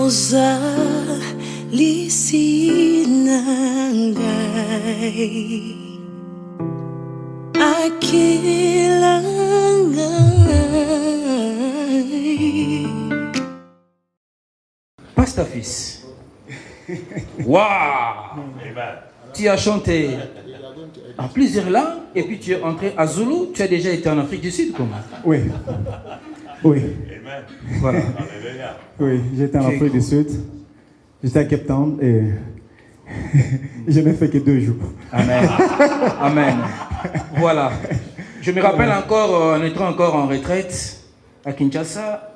ozalisi nangai akilangai. Passe ta fils. Waouh! Tu as chanté en plusieurs langues et puis tu es entré à Zulu. Tu as déjà été en Afrique du Sud, comment? Oui. Oui. Voilà. Oui, j'étais en Afrique du Sud. J'étais à Cape Town et je n'ai fait que 2 jours. Amen. Amen. Voilà. Je me rappelle encore, en étant encore en retraite à Kinshasa,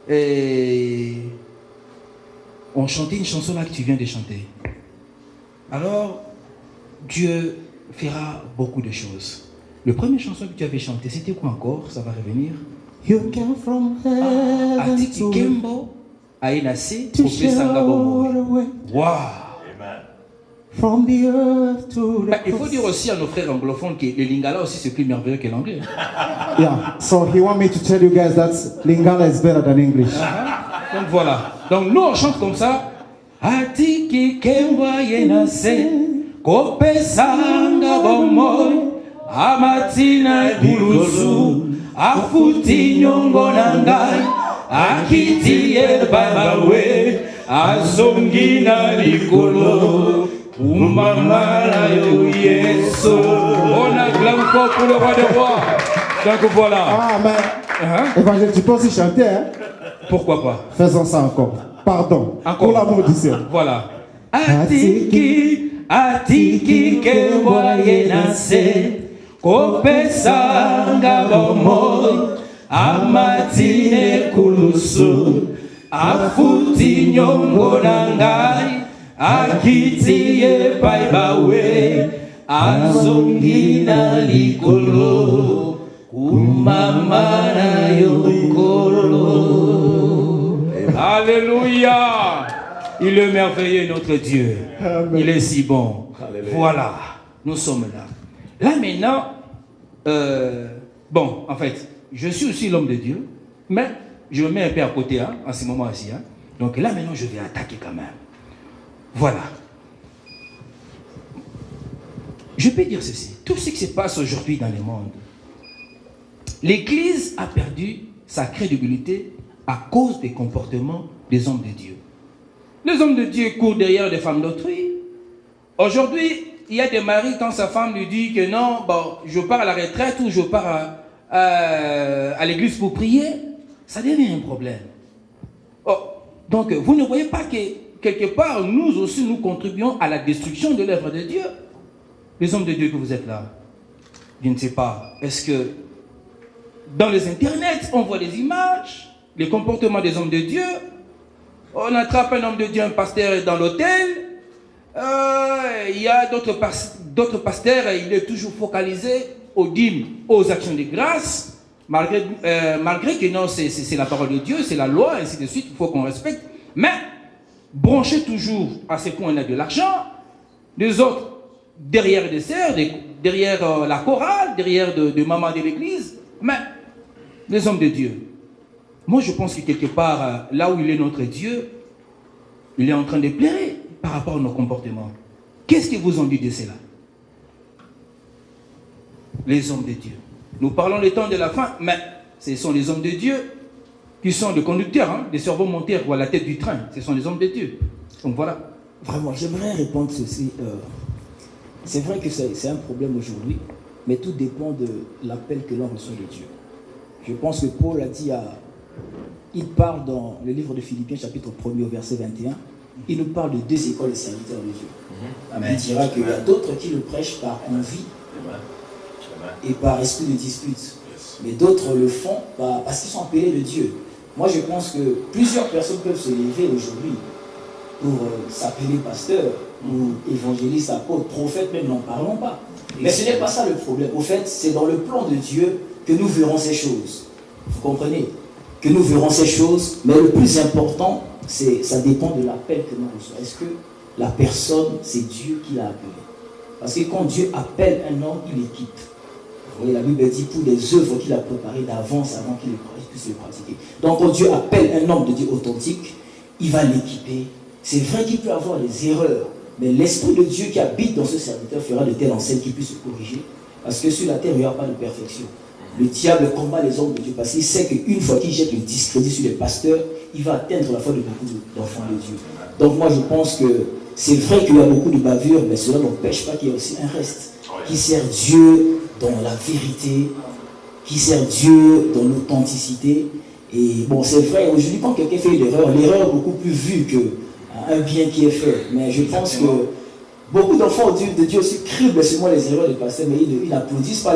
et on chantait une chanson là que tu viens de chanter. Alors, Dieu fera beaucoup de choses. Le premier chanson que tu avais chanté, c'était quoi encore? Ça va revenir. You came from heaven Atiki to Kembo, Aïnase, to Sanga Bomo. away Waouh! from the earth to the Il faut dire aussi à nos frères anglophones que le lingala aussi c'est plus merveilleux que l'anglais. Yeah, so he want me to tell you guys that Lingala is better than English. Donc voilà. Donc nous on chante comme ça. Atiki Kembo Aïnase, Kopesanga Bomo, Amatina Bulusu. Afuti nyongo nangai akitie babawe azongi na likolo umamala yo yeso. On acclame fort pour le roi des rois. Donc voilà. Ah mais Évangile, tu peux aussi chanter hein? Pourquoi pas? Faisons ça encore. Pardon. Encore. Pour l'amour du ciel. Voilà. Atiki kewaye nase Kopesanga bomoy amatine kulusu afuti nyongo nangai akitie baibawe azongi na likolo kumama na yokolo. Alléluia. Il est merveilleux notre Dieu. Amen. Il est si bon. Alléluia. Voilà, nous sommes là. Là maintenant, bon, en fait, je suis aussi l'homme de Dieu, mais je me mets un peu à côté, hein, en ce moment-ci. Hein. Donc là maintenant, je vais attaquer quand même. Voilà. Je peux dire ceci, tout ce qui se passe aujourd'hui dans le monde, l'Église a perdu sa crédibilité à cause des comportements des hommes de Dieu. Les hommes de Dieu courent derrière des femmes d'autrui. Aujourd'hui, il y a des maris quand sa femme lui dit que non, bon, je pars à la retraite ou je pars à l'église pour prier, ça devient un problème. Oh, donc, vous ne voyez pas que quelque part, nous aussi, nous contribuons à la destruction de l'œuvre de Dieu. Les hommes de Dieu que vous êtes là, je ne sais pas, est-ce que dans les internets, on voit des images, les comportements des hommes de Dieu, on attrape un homme de Dieu, un pasteur dans l'hôtel. Il y a d'autres pasteurs, il est toujours focalisé aux dîmes, aux actions de grâce, malgré que non, c'est la parole de Dieu, c'est la loi, ainsi de suite, il faut qu'on respecte. Mais, branché toujours à ce qu'on a de l'argent, les autres, derrière des sœurs, derrière la chorale, derrière de maman de l'église, mais les hommes de Dieu. Moi, je pense que quelque part, là où il est notre Dieu, il est en train de pleurer par rapport à nos comportements. Qu'est-ce que vous en dites de cela? Les hommes de Dieu. Nous parlons des temps de la fin, mais ce sont les hommes de Dieu qui sont les conducteurs, hein, les cerveaux montés à la tête du train. Ce sont les hommes de Dieu. Donc voilà. Vraiment, j'aimerais répondre ceci. C'est vrai que c'est un problème aujourd'hui, mais tout dépend de l'appel que l'on reçoit de Dieu. Je pense que Paul a dit il parle dans le livre de Philippiens, chapitre 1er, au verset 21, il nous parle de 2 écoles de serviteurs de Dieu. Amen. Il dira qu'il y a d'autres qui le prêchent par envie et par esprit de dispute. Mais d'autres le font parce qu'ils sont appelés de Dieu. Moi, je pense que plusieurs personnes peuvent se lever aujourd'hui pour s'appeler pasteur ou évangéliste, apôtre, prophète, même n'en parlons pas. Mais ce n'est pas ça le problème. Au fait, c'est dans le plan de Dieu que nous verrons ces choses. Vous comprenez? Que nous verrons ces choses, mais le plus important, ça dépend de l'appel que nous recevons. Est-ce que la personne, c'est Dieu qui l'a appelé? Parce que quand Dieu appelle un homme, il équipe. Vous voyez, la Bible dit pour les œuvres qu'il a préparées d'avance avant qu'il puisse les pratiquer. Donc quand Dieu appelle un homme de Dieu authentique, il va l'équiper. C'est vrai qu'il peut avoir des erreurs, mais l'Esprit de Dieu qui habite dans ce serviteur fera de telles enseignes qu'il puisse se corriger. Parce que sur la terre, il n'y aura pas de perfection. Le diable combat les hommes de Dieu parce qu'il sait qu'une fois qu'il jette le discrédit sur les pasteurs, il va atteindre la foi de beaucoup d'enfants de Dieu. Donc moi je pense que c'est vrai qu'il y a beaucoup de bavures, mais cela n'empêche pas qu'il y ait aussi un reste qui sert Dieu dans la vérité, qui sert Dieu dans l'authenticité. Et bon, c'est vrai, aujourd'hui quand quelqu'un fait une erreur, l'erreur est beaucoup plus vue qu'un bien qui est fait. Mais je pense que beaucoup d'enfants de Dieu aussi criblent seulement les erreurs des pasteurs, mais ils n'applaudissent pas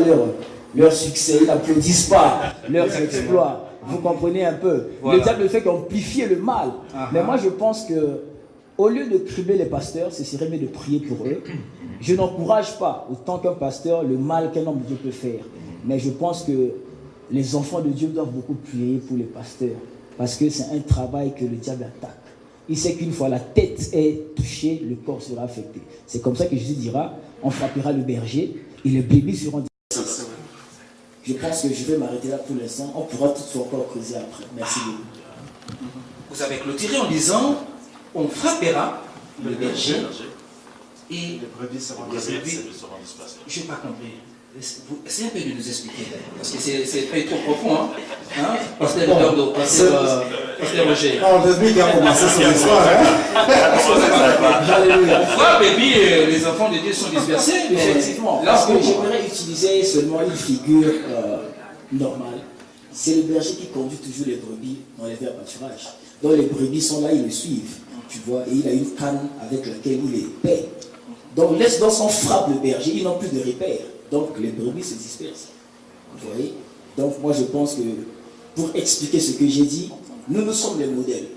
leur succès, ils n'applaudissent pas leurs exploits. Vous comprenez un peu. Voilà. Le diable ne fait qu'amplifier le mal. Mais moi je pense que au lieu de cribler les pasteurs, ce serait mieux de prier pour eux. Je n'encourage pas autant qu'un pasteur le mal qu'un homme de Dieu peut faire. Mais je pense que les enfants de Dieu doivent beaucoup prier pour les pasteurs. Parce que c'est un travail que le diable attaque. Il sait qu'une fois la tête est touchée, le corps sera affecté. C'est comme ça que Jésus dira, on frappera le berger et les brebis seront dispersés. Je pense que je vais m'arrêter là pour l'instant. On pourra toutefois encore creuser après. Merci beaucoup. Vous avez clôturé en disant, on frappera le berger et les brebis seront dispersées. Je n'ai pas compris. Essayez un peu de nous expliquer, parce que c'est très trop profond, hein? Pasteur Dordo, Pasteur Roger. On devait commencer son histoire, Alléluia. Frappe et puis les enfants de Dieu sont dispersés. Effectivement, parce que j'aimerais utiliser seulement une figure normale. C'est le berger qui conduit toujours les brebis dans les verts pâturages. Donc les brebis sont là, ils le suivent, tu vois, et il a une canne avec laquelle il les paie. Donc lorsqu'on frappe le berger, ils n'ont plus de repères. Donc les brebis se dispersent. Vous voyez? Donc moi je pense que pour expliquer ce que j'ai dit, nous sommes les modèles.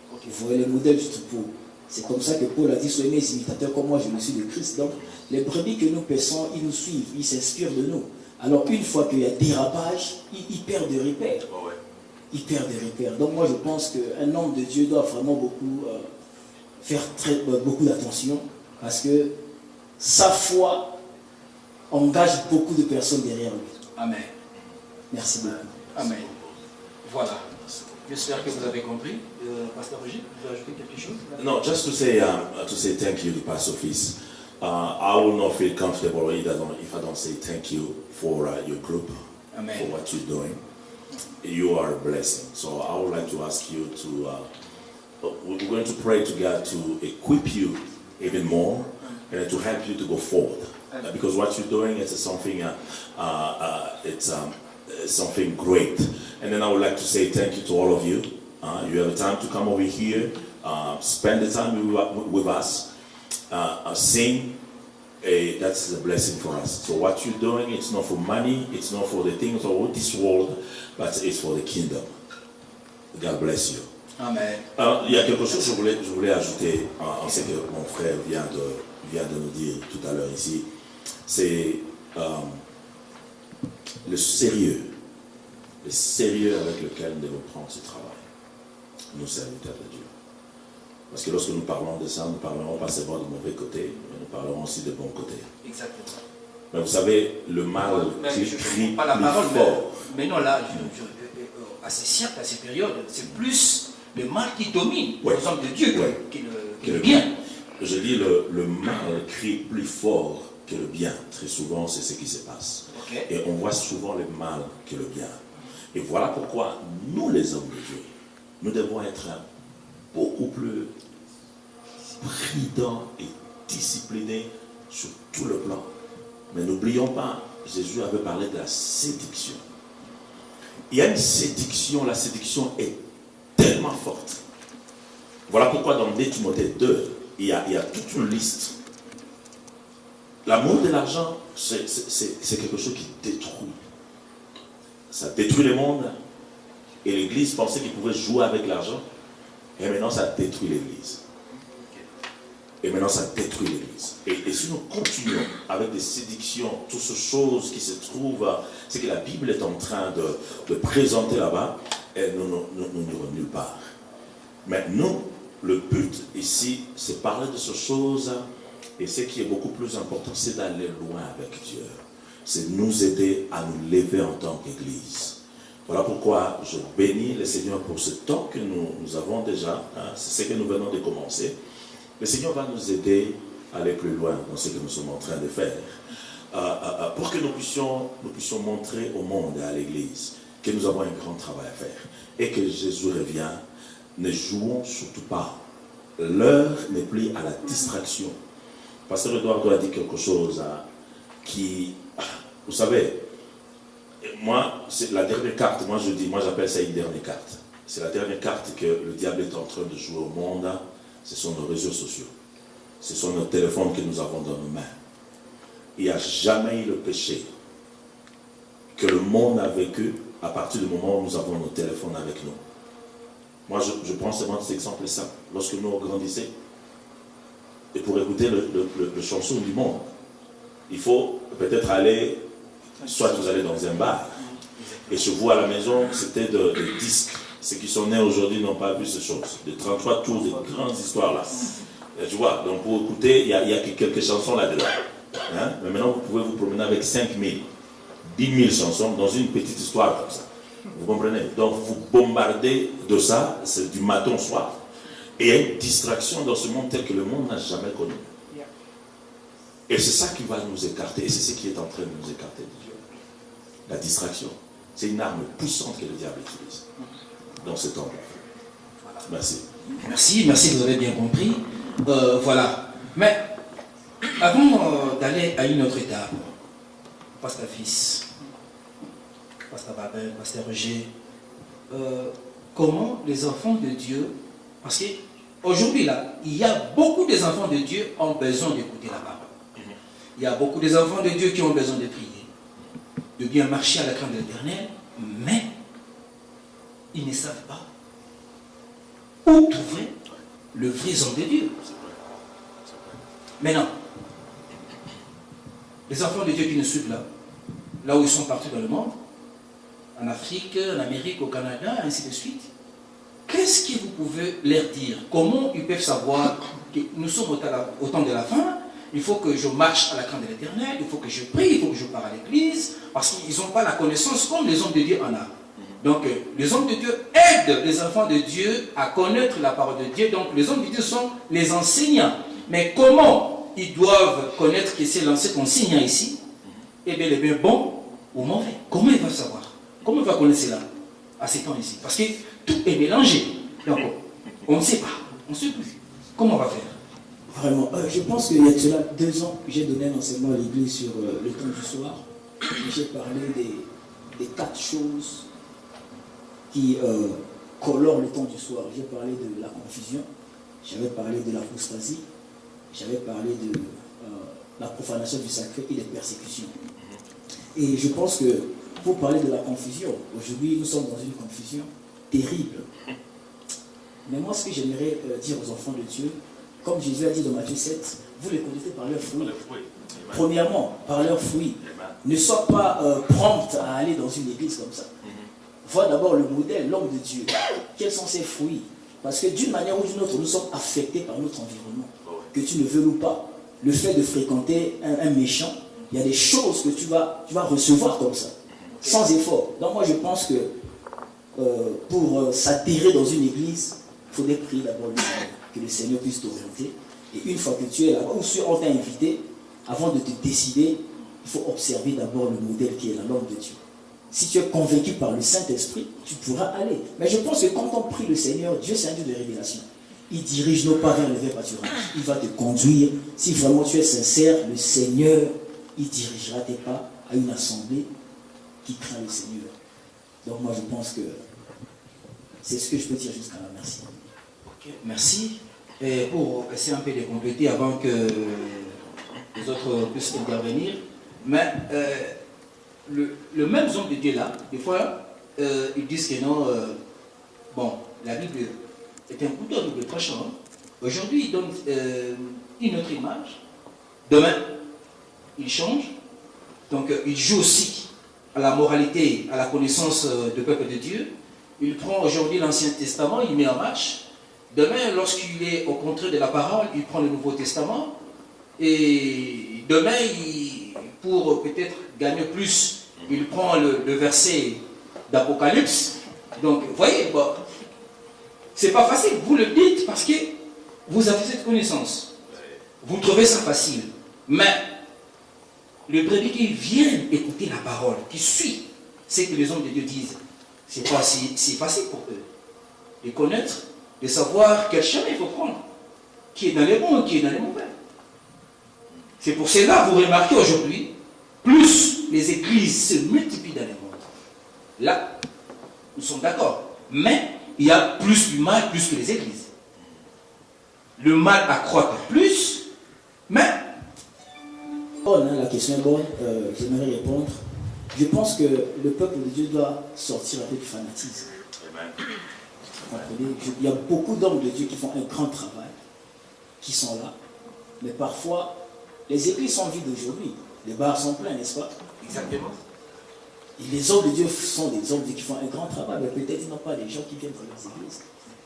Vous voyez, les modèles du troupeau. C'est comme ça que Paul a dit, soyez mes imitateurs comme moi je le suis de Christ. Donc les brebis que nous paissons, ils nous suivent, ils s'inspirent de nous. Alors une fois qu'il y a dérapage, ils perdent des repères. Ils perdent des repères. Donc moi je pense qu'un homme de Dieu doit vraiment beaucoup faire beaucoup d'attention, parce que sa foi engage beaucoup de personnes derrière lui. Amen. Merci beaucoup. Amen. Voilà. J'espère que vous avez compris. Pasteur Roger, vous avez ajouté quelque chose? No, just to say thank you to Pastor Fils. I will not feel comfortable if I don't say thank you for your group. Amen. For what you're doing. You are a blessing. So I would like to ask you to, we're going to pray to God to equip you even more and to help you to go forward. Because what you're doing is something, something great. And then I would like to say thank you to all of you. You have time to come over here, spend the time with us, sing. That's a blessing for us. So what you're doing, it's not for money, it's not for the things of this world, but it's for the kingdom. God bless you. Amen. Il y a quelque chose que je voulais ajouter en ce que mon frère vient de nous dire tout à l'heure ici. C'est le sérieux avec lequel nous devons prendre ce travail, nous serviteurs de Dieu. Parce que lorsque nous parlons de ça, nous ne parlerons pas seulement du mauvais côté, mais nous parlerons aussi de bon côté. Exactement. Mais vous savez, le mal crie pas la plus parole, fort. Mais non, là, à ces siècles, à ces périodes, c'est plus le mal qui domine aux hommes de Dieu que le bien. Je dis le mal crie plus fort que le bien. Très souvent, c'est ce qui se passe. Okay. Et on voit souvent le mal que le bien. Et voilà pourquoi nous, les hommes de Dieu, nous devons être beaucoup plus prudents et disciplinés sur tout le plan. Mais n'oublions pas, Jésus avait parlé de la séduction. Il y a une séduction, la séduction est tellement forte. Voilà pourquoi dans 2 Timothée 2, il y a toute une liste. L'amour de l'argent, c'est quelque chose qui détruit. Ça détruit le monde. Et l'Église pensait qu'il pouvait jouer avec l'argent. Et maintenant, ça détruit l'Église. Et maintenant, ça détruit l'Église. Et si nous continuons avec des séductions, toutes ces choses qui se trouvent, c'est que la Bible est en train de présenter là-bas, et nous n'irons nulle part. Mais nous, le but ici, c'est parler de ces choses, et ce qui est beaucoup plus important, c'est d'aller loin avec Dieu. C'est nous aider à nous lever en tant qu'Église. Voilà pourquoi je bénis le Seigneur pour ce temps que nous avons déjà. Hein, c'est ce que nous venons de commencer. Le Seigneur va nous aider à aller plus loin dans ce que nous sommes en train de faire. Pour que nous puissions montrer au monde et à l'Église que nous avons un grand travail à faire. Et que Jésus revient, ne jouons surtout pas. L'heure n'est plus à la distraction. Pasteur Eduardo a dit quelque chose qui, vous savez, moi, c'est la dernière carte, moi j'appelle ça une dernière carte. C'est la dernière carte que le diable est en train de jouer au monde. Ce sont nos réseaux sociaux. Ce sont nos téléphones que nous avons dans nos mains. Il n'y a jamais eu le péché que le monde a vécu à partir du moment où nous avons nos téléphones avec nous. Moi, je prends seulement cet exemple simple. Lorsque nous grandissons, et pour écouter le chanson du monde, il faut peut-être aller, soit vous allez dans un bar, et chez vous à la maison, c'était des disques. Ceux qui sont nés aujourd'hui n'ont pas vu ces choses. De 33 tours, des grandes histoires là. Et tu vois, donc pour écouter, il y a quelques chansons là-dedans. Hein? Mais maintenant, vous pouvez vous promener avec 5 000, 10 000 chansons dans une petite histoire comme ça. Vous comprenez? Donc vous bombardez de ça, c'est du matin au soir. Et il y a une distraction dans ce monde tel que le monde n'a jamais connu. Et c'est ça qui va nous écarter. Et c'est ce qui est en train de nous écarter de Dieu. La distraction. C'est une arme puissante que le diable utilise dans ce temps-là. Merci. Merci, vous avez bien compris. Voilà. Mais avant d'aller à une autre étape, Pasteur Fils, Pasteur Babel, Pasteur Roger, comment les enfants de Dieu, parce qu'aujourd'hui là, il y a beaucoup des enfants de Dieu qui ont besoin d'écouter la parole. Il y a beaucoup des enfants de Dieu qui ont besoin de prier, de bien marcher à la crainte de l'Éternel, mais ils ne savent pas où trouver le vrai homme de Dieu. Maintenant, les enfants de Dieu qui nous suivent là où ils sont partout dans le monde, en Afrique, en Amérique, au Canada, ainsi de suite, qu'est-ce que vous pouvez leur dire? Comment ils peuvent savoir que nous sommes au temps de la fin? Il faut que je marche à la crainte de l'Éternel, il faut que je prie, il faut que je pars à l'église, parce qu'ils n'ont pas la connaissance comme les hommes de Dieu en ont. Donc, les hommes de Dieu aident les enfants de Dieu à connaître la parole de Dieu. Donc, les hommes de Dieu sont les enseignants. Mais comment ils doivent connaître que c'est cet enseignant ici est bel et bien bon ou mauvais? Comment ils vont savoir? Comment ils vont connaître cela à ces temps ici? Parce que tout est mélangé. Donc, on ne sait pas. On ne sait plus. Comment on va faire? Vraiment, je pense qu'il y a cela 2 ans que j'ai donné un enseignement à l'église sur le temps du soir. J'ai parlé des 4 choses qui colorent le temps du soir. J'ai parlé de la confusion, j'avais parlé de l'apostasie, j'avais parlé de la profanation du sacré et des persécutions. Et je pense que pour parler de la confusion, aujourd'hui nous sommes dans une confusion terrible. Mais moi ce que j'aimerais dire aux enfants de Dieu, comme Jésus a dit dans Matthieu 7, vous les connaissez par leurs fruits. Premièrement, par leurs fruits. Ne sois pas prompte à aller dans une église comme ça. Vois d'abord le modèle, l'homme de Dieu. Quels sont ses fruits? Parce que d'une manière ou d'une autre, nous sommes affectés par notre environnement. Que tu ne veux ou pas. Le fait de fréquenter un méchant, il y a des choses que tu vas recevoir comme ça, sans effort. Donc moi je pense que pour s'atterrir dans une église, il faudrait prier d'abord le Seigneur, que le Seigneur puisse t'orienter. Et une fois que tu es là-bas, ou si on t'a invité, avant de te décider, il faut observer d'abord le modèle qui est là, l'homme de Dieu. Si tu es convaincu par le Saint-Esprit, tu pourras aller. Mais je pense que quand on prie le Seigneur, Dieu c'est un Dieu de révélation. Il dirige nos pas vers le vrai pâturage. Il va te conduire. Si vraiment tu es sincère, le Seigneur, il dirigera tes pas à une assemblée qui craint le Seigneur. Donc moi je pense que c'est ce que je peux dire jusqu'à là. Merci. Okay, merci. Et pour essayer un peu de compléter avant que les autres puissent intervenir, mais le même homme de Dieu là, des fois, ils disent que non, bon, la Bible est un couteau à double tranchant. Aujourd'hui, il donne une autre image. Demain, il change. Donc, il joue aussi à la moralité, à la connaissance du peuple de Dieu. Il prend aujourd'hui l'Ancien Testament, il met en marche. Demain, lorsqu'il est au contraire de la parole, il prend le Nouveau Testament. Et demain, pour peut-être gagner plus, il prend le verset d'Apocalypse. Donc, vous voyez, bon, c'est pas facile. Vous le dites parce que vous avez cette connaissance. Vous trouvez ça facile. Mais le brebis qui vient écouter la parole, qui suit ce que les hommes de Dieu disent, c'est pas si facile pour eux de connaître, de savoir quel chemin il faut prendre, qui est dans les bons et qui est dans les mauvais. C'est pour cela, vous remarquez aujourd'hui, plus les églises se multiplient dans le monde. Là, nous sommes d'accord. Mais il y a plus du mal, plus que les églises. Le mal accroît plus, mais... Bonne, hein, la question est bonne, j'aimerais répondre. Je pense que le peuple de Dieu doit sortir un peu du fanatisme. Il y a beaucoup d'hommes de Dieu qui font un grand travail, qui sont là, mais parfois, les églises sont vides aujourd'hui. Les bars sont pleins, n'est-ce pas? Exactement. Et les hommes de Dieu sont des hommes de Dieu qui font un grand travail, mais peut-être ils n'ont pas les gens qui viennent dans leurs églises.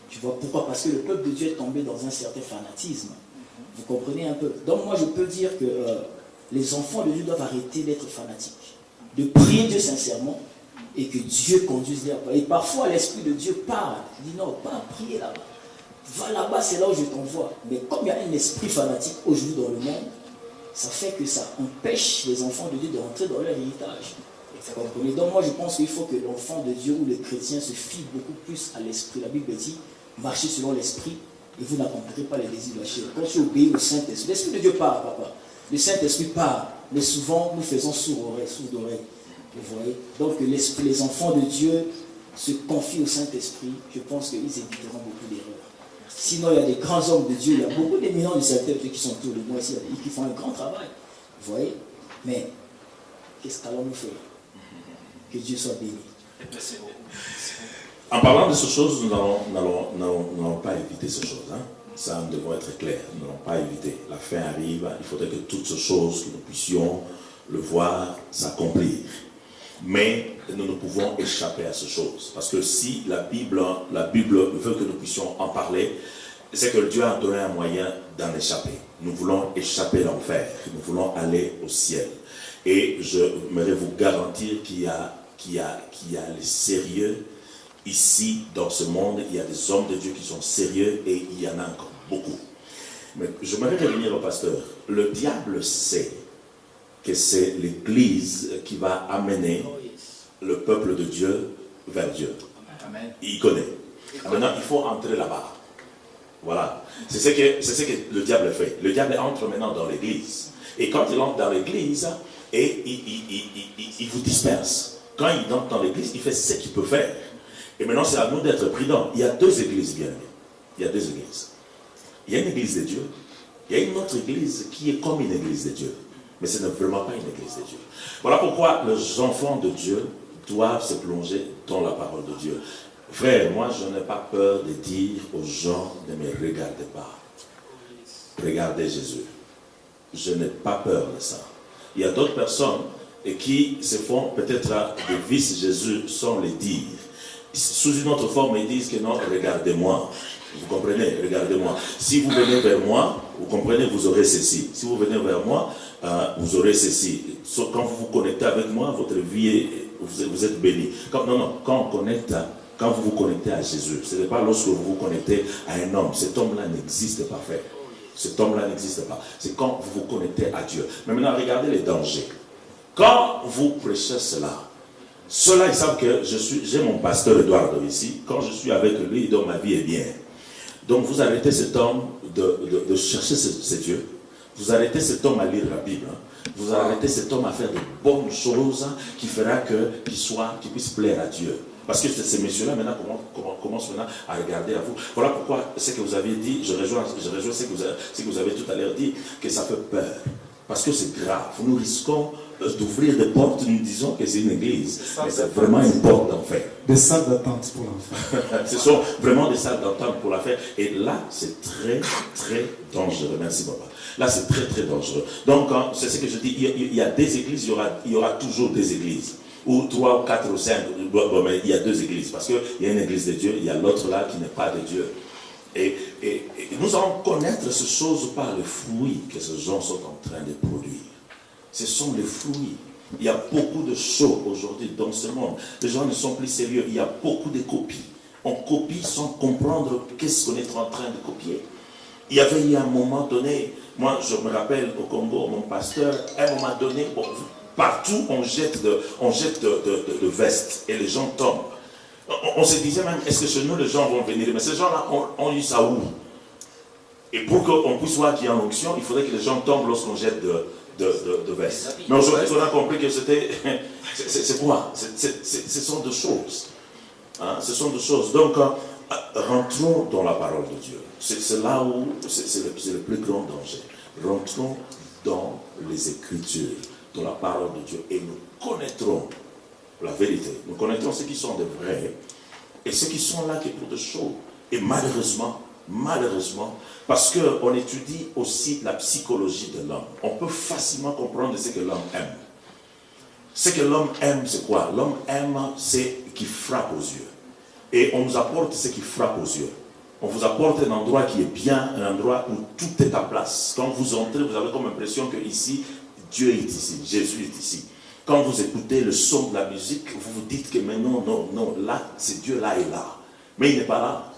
Tu vois pourquoi? Parce que le peuple de Dieu est tombé dans un certain fanatisme. Vous comprenez un peu? Donc moi je peux dire que les enfants de Dieu doivent arrêter d'être fanatiques, de prier Dieu sincèrement et que Dieu conduise leur pas. Et parfois l'Esprit de Dieu parle, il dit non, pas prier là-bas. Va là-bas, c'est là où je t'envoie. Mais comme il y a un esprit fanatique aujourd'hui dans le monde, ça fait que ça empêche les enfants de Dieu de rentrer dans leur héritage. Vous comprenez? Donc moi je pense qu'il faut que l'enfant de Dieu ou le chrétien se fie beaucoup plus à l'esprit. La Bible dit, marchez selon l'esprit et vous n'accomplirez pas les désirs de la chair. Quand tu obéis au Saint-Esprit, l'Esprit de Dieu parle, papa. Le Saint-Esprit parle, mais souvent nous faisons sourd d'oreille. Vous voyez? Donc les enfants de Dieu se confient au Saint-Esprit, je pense qu'ils éviteront beaucoup d'erreurs. Sinon, il y a des grands hommes de Dieu, il y a beaucoup d'éminents du Saint-Esprit qui sont autour de moi ici, qui font un grand travail. Vous voyez? Mais qu'est-ce qu'allons-nous faire? Que Dieu soit béni. En parlant de ces choses, nous n'allons pas éviter ces choses. Hein? Ça, nous devons être clairs. Nous n'allons pas éviter. La fin arrive. Il faudrait que toutes ces choses, que nous puissions le voir s'accomplir. Mais nous ne pouvons échapper à ces choses. Parce que si la Bible veut que nous puissions en parler, c'est que Dieu a donné un moyen d'en échapper. Nous voulons échapper à l'enfer. Nous voulons aller au ciel. Et j'aimerais vous garantir qu'il y a le sérieux ici dans ce monde. Il y a des hommes de Dieu qui sont sérieux et il y en a encore beaucoup. Mais j'aimerais revenir au pasteur. Le diable sait que c'est l'Église qui va amener le peuple de Dieu vers Dieu. Amen. Il connaît. Maintenant, il faut entrer là-bas. Voilà. C'est ce que le diable fait. Le diable entre maintenant dans l'Église. Et quand il entre dans l'Église, et il vous disperse. Quand il entre dans l'Église, il fait ce qu'il peut faire. Et maintenant, c'est à nous d'être prudents. Il y a deux églises, bien aimés. Il y a deux églises. Il y a une église de Dieu. Il y a une autre église qui est comme une église de Dieu. Mais ce n'est vraiment pas une église de Dieu. Voilà pourquoi les enfants de Dieu doivent se plonger dans la parole de Dieu. Frère, moi, je n'ai pas peur de dire aux gens, ne me regardez pas. Regardez Jésus. Je n'ai pas peur de ça. Il y a d'autres personnes qui se font peut-être des vices Jésus sans les dire. Sous une autre forme, ils disent que non, regardez-moi. Vous comprenez? Regardez-moi. Si vous venez vers moi, vous comprenez, vous aurez ceci. Si vous venez vers moi, vous aurez ceci. Quand vous vous connectez avec moi, votre vie, vous êtes béni. Quand vous vous connectez à Jésus, ce n'est pas lorsque vous vous connectez à un homme. Cet homme-là n'existe pas, frère. Cet homme-là n'existe pas. C'est quand vous vous connectez à Dieu. Mais maintenant, regardez les dangers. Quand vous prêchez cela, ceux-là, ils savent que j'ai mon pasteur Eduardo ici. Quand je suis avec lui, donc ma vie est bien. Donc vous arrêtez cet homme de chercher ce Dieu. Vous arrêtez cet homme à lire la Bible. Vous arrêtez cet homme à faire de bonnes choses qui fera qu'il puisse plaire à Dieu. Parce que ces messieurs-là maintenant commencent maintenant à regarder à vous. Voilà pourquoi ce que vous avez dit, je rejoins ce que vous avez tout à l'heure dit, que ça fait peur. Parce que c'est grave. Nous risquons d'ouvrir des portes, nous disons que c'est une église. Mais c'est vraiment une porte d'enfer. Des salles d'attente pour l'enfer. Ce sont vraiment des salles d'attente pour l'enfer. Et là, c'est très, très dangereux. Merci, papa. Là, c'est très, très dangereux. Donc, c'est ce que je dis. Il y a des églises, il y aura toujours des églises. Ou 3, ou 4, ou 5. Bon, mais il y a deux églises. Parce qu'il y a une église de Dieu, il y a l'autre là qui n'est pas de Dieu. Et nous allons connaître ces choses par les fruits que ces gens sont en train de produire. Ce sont les fruits. Il y a beaucoup de choses aujourd'hui dans ce monde. Les gens ne sont plus sérieux. Il y a beaucoup de copies. On copie sans comprendre qu'est-ce qu'on est en train de copier. Il y avait un moment donné, moi je me rappelle au Congo, mon pasteur, à un moment donné, bon, partout on jette de vestes et les gens tombent. On se disait même, est-ce que chez nous les gens vont venir? Mais ces gens-là ont eu ça où? Et pour qu'on puisse voir qu'il y a une onction, il faudrait que les gens tombent lorsqu'on jette de vestes. Mais aujourd'hui, on a compris que c'était... C'est quoi? Ce sont deux choses. Hein? Ce sont deux choses. Donc, rentrons dans la parole de Dieu. C'est là où c'est le plus grand danger. Rentrons dans les Écritures, dans la parole de Dieu, et nous connaîtrons la vérité. Nous connaîtrons ceux qui sont des vrais et ceux qui sont là qui pour des choses. Et malheureusement, parce qu'on étudie aussi la psychologie de l'homme, on peut facilement comprendre ce que l'homme aime. Ce que l'homme aime, c'est quoi? L'homme aime ce qui frappe aux yeux. Et on nous apporte ce qui frappe aux yeux. On vous apporte un endroit qui est bien, un endroit où tout est à place. Quand vous entrez, vous avez comme impression que ici, Dieu est ici, Jésus est ici. Quand vous écoutez le son de la musique, vous vous dites que mais non, là, c'est Dieu là et là. Mais il n'est pas là.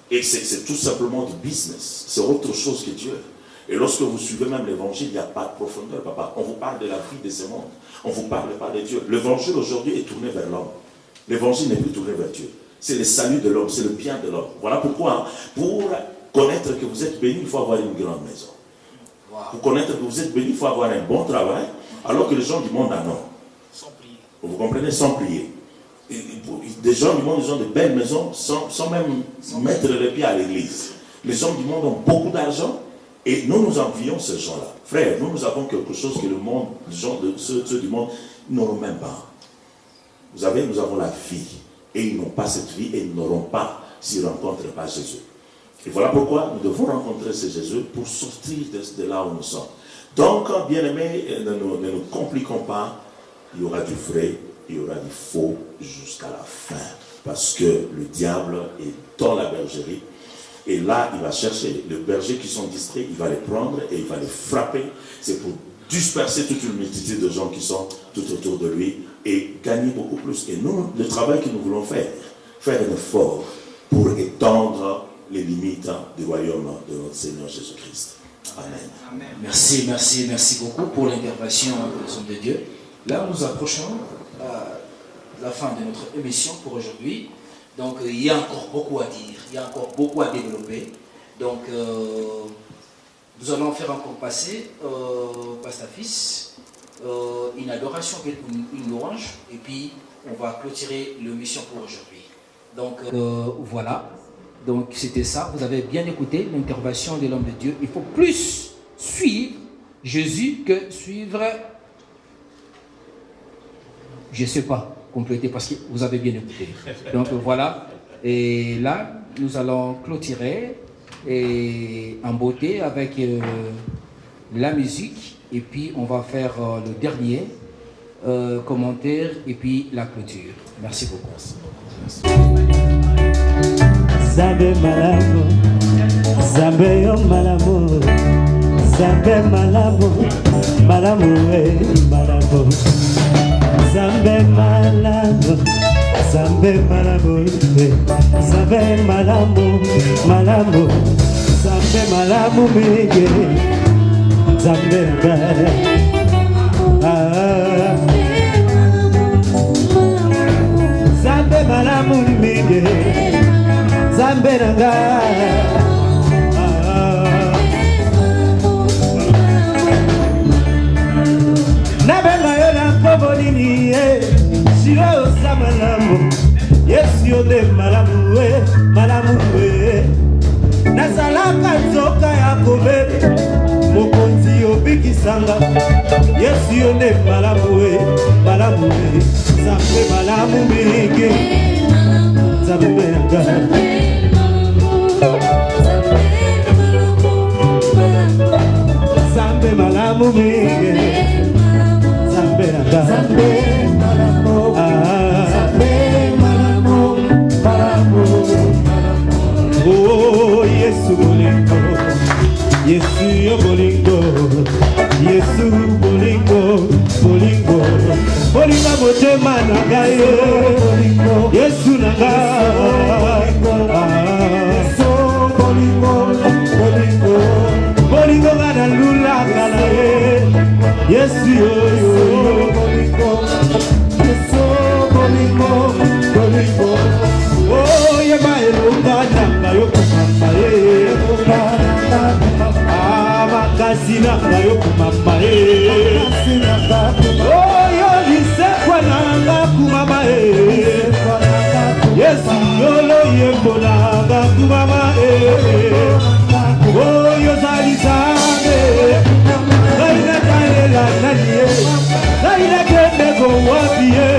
Et c'est tout simplement du business. C'est autre chose que Dieu. Et lorsque vous suivez même l'évangile, il n'y a pas de profondeur, papa. On vous parle de la vie de ce monde. On ne vous parle pas de Dieu. L'évangile aujourd'hui est tourné vers l'homme. L'évangile n'est plus tourné vers Dieu. C'est le salut de l'homme, c'est le bien de l'homme. Voilà pourquoi, pour connaître que vous êtes béni, il faut avoir une grande maison. Wow. Pour connaître que vous êtes béni, il faut avoir un bon travail, alors que les gens du monde en ont. Sans prier. Vous comprenez? Sans prier. Des gens du monde, ils ont de belles maisons sans même mettre les pieds à l'église. Les hommes du monde ont beaucoup d'argent et nous envions ces gens-là. Frère, nous avons quelque chose que le monde, ceux du monde n'auront même pas. Nous avons la vie. Et ils n'ont pas cette vie et ils n'auront pas s'ils ne rencontrent pas Jésus. Et voilà pourquoi nous devons rencontrer ce Jésus pour sortir de là où nous sommes. Donc, bien-aimés, ne nous compliquons pas. Il y aura du vrai, il y aura du faux jusqu'à la fin. Parce que le diable est dans la bergerie. Et là, il va chercher les bergers qui sont distraits, il va les prendre et il va les frapper. C'est pour disperser toute une multitude de gens qui sont tout autour de lui et gagner beaucoup plus. Et nous, le travail que nous voulons faire un effort pour étendre les limites du royaume de notre Seigneur Jésus-Christ. Amen. Amen. Merci beaucoup pour l'intervention des hommes de Dieu. Là, nous approchons la fin de notre émission pour aujourd'hui. Donc, il y a encore beaucoup à dire, il y a encore beaucoup à développer. Donc, nous allons faire encore passer, Pasteur Fils, une adoration, une louange, et puis on va clôturer l'émission pour aujourd'hui. Donc, voilà. Donc, c'était ça. Vous avez bien écouté l'intervention de l'homme de Dieu. Il faut plus suivre Jésus que suivre, je ne sais pas, compléter, parce que vous avez bien écouté. Donc, voilà. Et là, nous allons clôturer et en beauté avec la musique, et puis on va faire le dernier commentaire et puis la clôture. Merci beaucoup. Zambe malamu, Zambe yo malamu, Zambe malamu, malamu malamu, Zambe malamu, Zambe malamu, Zambe malamu, malamu, Zambe malamu mege, Zambe Zambe malamu mege, Zambe nanga. Nabenga yo na kobolini siro sa malamu. Yesu yo de malamu malamu nazalaka nzoka ya kobe mokonzi obikisanga. Yesu yo de malamu malamu Zambe malamu mingi Zambe nanga. Zambe malamu mingi Zambe nanga. Zambe malamu Zambe malamu malamu. Oh Yesu bolingo, Yesu yo bolingo, Yesu bolingo bolingo. bolinga motema na ngai Yesu na ngai bolingo nga na lulaka na ye Yesu yoyo oh yeba elonga nanga yokumama ye makasi nanga yokumama ye oyo lisekwa nanga kumama ye Yesu yolo yembo nanga kumama ye oyo zalizange naina kalela nani ye naina kende go wapi ye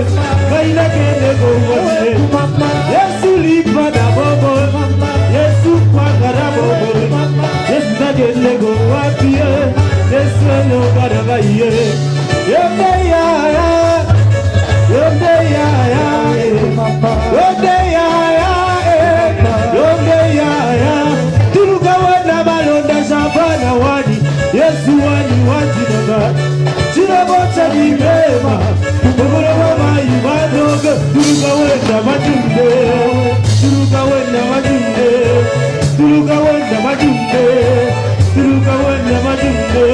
naina kende go wapi ye Yesu lipa na bobo Yesu kwagara bobo Yesu na kende go wapi ye Yesu no garaga ye yende ya yende ya yende ya turuka wenda balonda shabana wani Yesu wani wajinaga chirabocha ni mema Ogoro mama iwadoge turuka wenda majunde turuka wenda majunde turuka wenda majunde turuka wenda majunde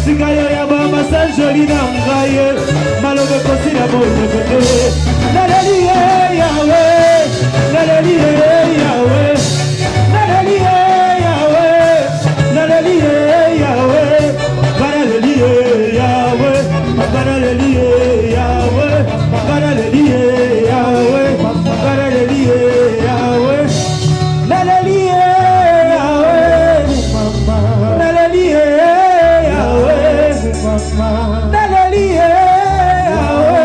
sikayo ya mama sanjoli na ngaye malobe kosira boye kote naleliye yawe naleliye yawe naleliye yawe naleliye yawe baraleliye yawe baraleliye yawe baraleliye yawe baraleliye yawe naleliye yawe naleliye yawe naleliye yawe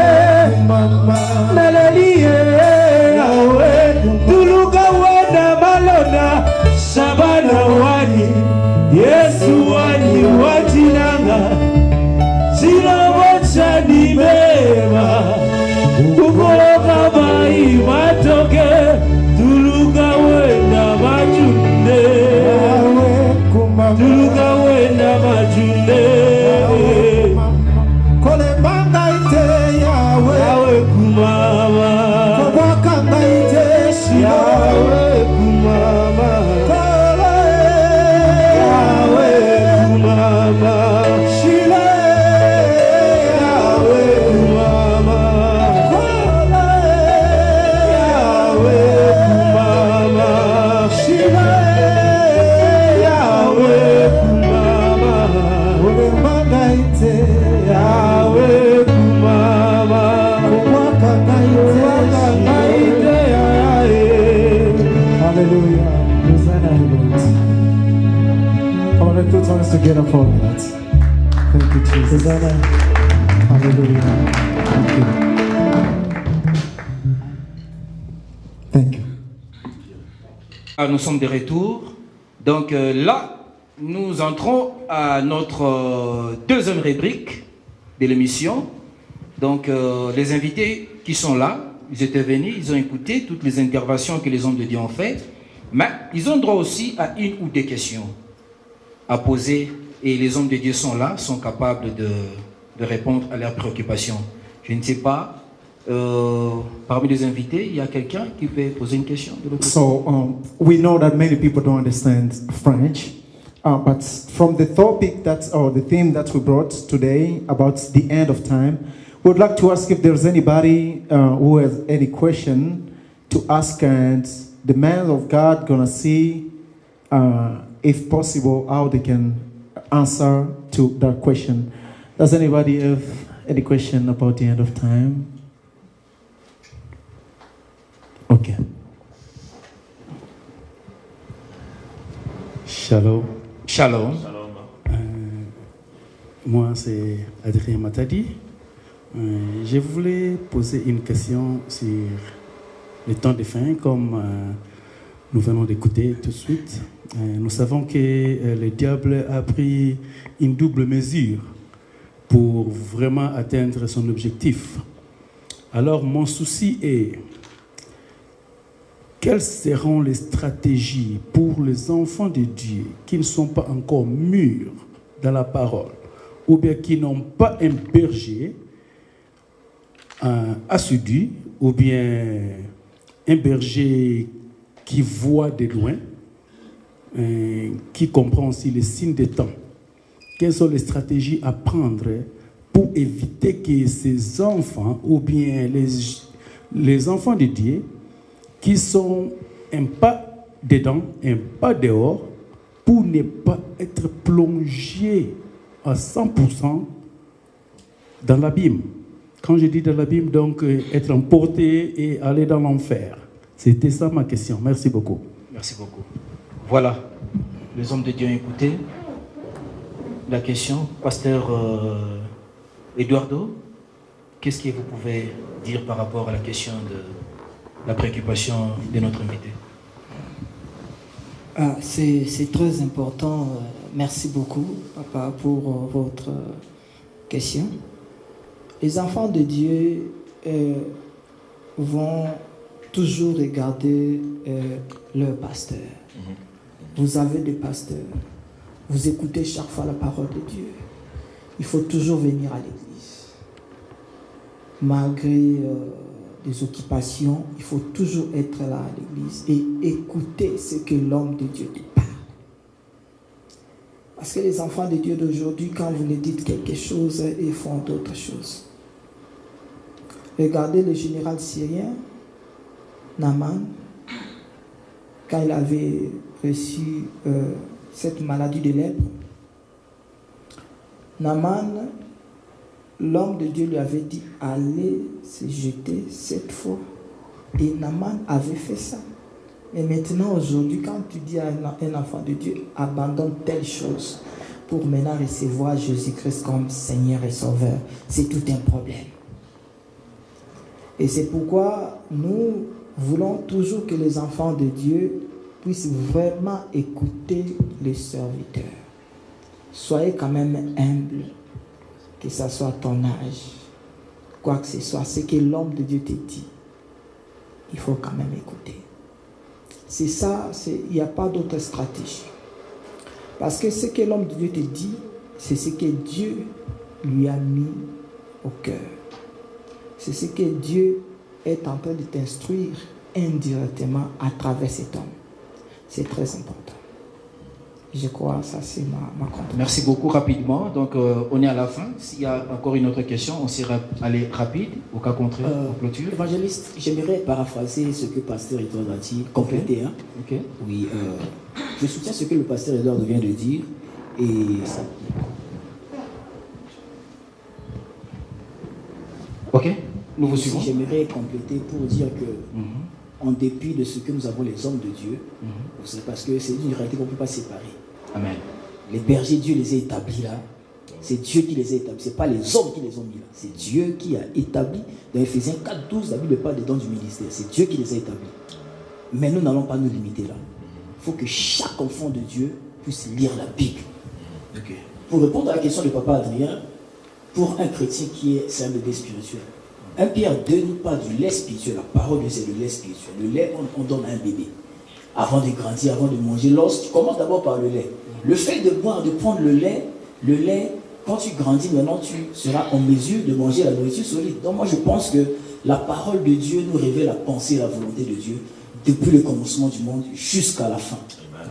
naleliye yawe tuluka wenda malona shabana wani Yesu wani wajinanga chirabocha ni mema kukoloka mai matoke tuluka wenda majunde tuluka wenda majunde kole banga ite yawe yawe kumama kobaka ite yawe kumama kole yawe kumama shile yawe kumama kole yawe kumama shile yawe kumama kole banga ite yawe kumama kobaka ite yawe Hallelujah. Hosanna, Lord. Come on, let's put hands together for that. Thank you, Jesus. Hosanna. Hallelujah. Thank you. Thank you. Nous sommes de retour. Donc là, nous entrons à notre deuxième rubrique de l'émission. Donc les invités qui sont là, ils étaient venus, ils ont écouté toutes les interventions que les hommes de Dieu ont faites, mais ils ont droit aussi à une ou deux questions à poser et les hommes de Dieu sont là, sont capables de répondre à leurs préoccupations. Je ne sais pas, parmi les invités, il y a quelqu'un qui peut poser une question de l'autre côté. So we know that many people don't understand French, but from the topic or the theme that we brought today about the end of time, we would like to ask if there's anybody who has any question to ask, and the man of God gonna see, if possible, how they can answer to that question. Does anybody have any question about the end of time? Okay. Shalom. Shalom. Moi, c'est Adrien Matadi. Je voulais poser une question sur le temps de fin, comme nous venons d'écouter tout de suite. Nous savons que le diable a pris une double mesure pour vraiment atteindre son objectif. Alors, mon souci est, quelles seront les stratégies pour les enfants de Dieu qui ne sont pas encore mûrs dans la parole, ou bien qui n'ont pas un berger assidu ou bien un berger qui voit de loin, qui comprend aussi les signes des temps? Quelles sont les stratégies à prendre pour éviter que ces enfants ou bien les enfants de Dieu qui sont un pas dedans, un pas dehors, pour ne pas être plongés à 100% dans l'abîme? Quand je dis dans l'abîme, donc être emporté et aller dans l'enfer. C'était ça ma question. Merci beaucoup. Merci beaucoup. Voilà, les hommes de Dieu ont écouté la question. Pasteur Eduardo, qu'est-ce que vous pouvez dire par rapport à la question de la préoccupation de notre invité? C'est très important. Merci beaucoup, papa, pour votre question. Les enfants de Dieu vont toujours regarder leur pasteur. Vous avez des pasteurs. Vous écoutez chaque fois la parole de Dieu. Il faut toujours venir à l'église. Malgré des occupations, il faut toujours être là à l'église et écouter ce que l'homme de Dieu te parle. Parce que les enfants de Dieu d'aujourd'hui, quand vous leur dites quelque chose, ils font d'autres choses. Regardez le général syrien, Naaman, quand il avait reçu cette maladie de lèpre. Naaman, l'homme de Dieu lui avait dit, allez se jeter 7 fois. Et Naaman avait fait ça. Mais maintenant, aujourd'hui, quand tu dis à un enfant de Dieu, abandonne telle chose pour maintenant recevoir Jésus-Christ comme Seigneur et Sauveur, c'est tout un problème. Et c'est pourquoi nous voulons toujours que les enfants de Dieu puissent vraiment écouter les serviteurs. Soyez quand même humble, que ce soit ton âge, quoi que ce soit, ce que l'homme de Dieu te dit, il faut quand même écouter. C'est ça, il n'y a pas d'autre stratégie. Parce que ce que l'homme de Dieu te dit, c'est ce que Dieu lui a mis au cœur. C'est ce que Dieu est en train de t'instruire indirectement à travers cet homme. C'est très important. Je crois que ça c'est ma contribution. Merci beaucoup. Rapidement, donc on est à la fin. S'il y a encore une autre question, on s'ira aller rapide, au cas contraire, en clôture. Évangéliste, j'aimerais paraphraser ce que pasteur Edouard a dit, compléter. Hein? Okay. Oui, je soutiens ce que le pasteur Edouard vient de dire. Et ok, nous vous suivons. J'aimerais compléter pour dire que en dépit de ce que nous avons les hommes de Dieu, c'est parce que c'est une réalité qu'on ne peut pas séparer. Amen. Les bergers, Dieu les a établis là. C'est Dieu qui les a établis. Ce n'est pas les hommes qui les ont mis là. C'est Dieu qui a établi. Dans Ephésiens 4:12, la Bible parle des dons du ministère. C'est Dieu qui les a établis. Mais nous n'allons pas nous limiter là. Il faut que chaque enfant de Dieu puisse lire la Bible. Okay. Pour répondre à la question de papa Adrien, pour un chrétien qui est un bébé spirituel, 1 Pierre 2 nous parle du lait spirituel. La parole de Dieu, c'est le lait spirituel. Le lait, on donne à un bébé. Avant de grandir, avant de manger, tu commences d'abord par le lait. Le fait de boire, de prendre le lait, quand tu grandis, maintenant tu seras en mesure de manger la nourriture solide. Donc moi je pense que la parole de Dieu nous révèle la pensée et la volonté de Dieu depuis le commencement du monde jusqu'à la fin.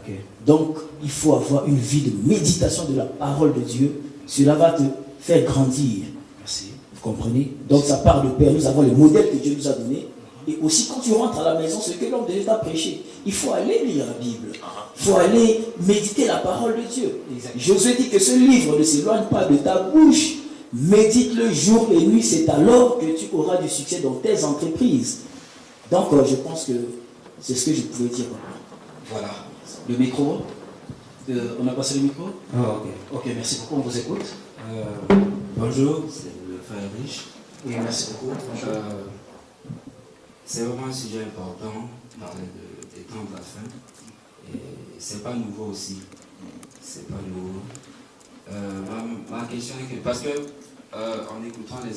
Okay. Donc il faut avoir une vie de méditation de la parole de Dieu. Cela va te faire grandir. Merci. Vous comprenez? Donc ça part de Père, nous avons le modèle que Dieu nous a donné. Et aussi quand tu rentres à la maison, ce que l'homme de Dieu t'a prêché, il faut aller lire la Bible. Il faut aller méditer la parole de Dieu. Josué dit que ce livre ne s'éloigne pas de ta bouche. Médite-le jour et nuit, c'est alors que tu auras du succès dans tes entreprises. Donc je pense que c'est ce que je pouvais dire. Voilà. Le micro. On a passé le micro? Ok, merci beaucoup, on vous écoute. Bonjour, c'est le frère Riche. Oui, merci beaucoup. C'est vraiment un sujet important, parler des temps de la fin. Et c'est pas nouveau aussi. C'est pas nouveau. Ma question est que, parce que en écoutant les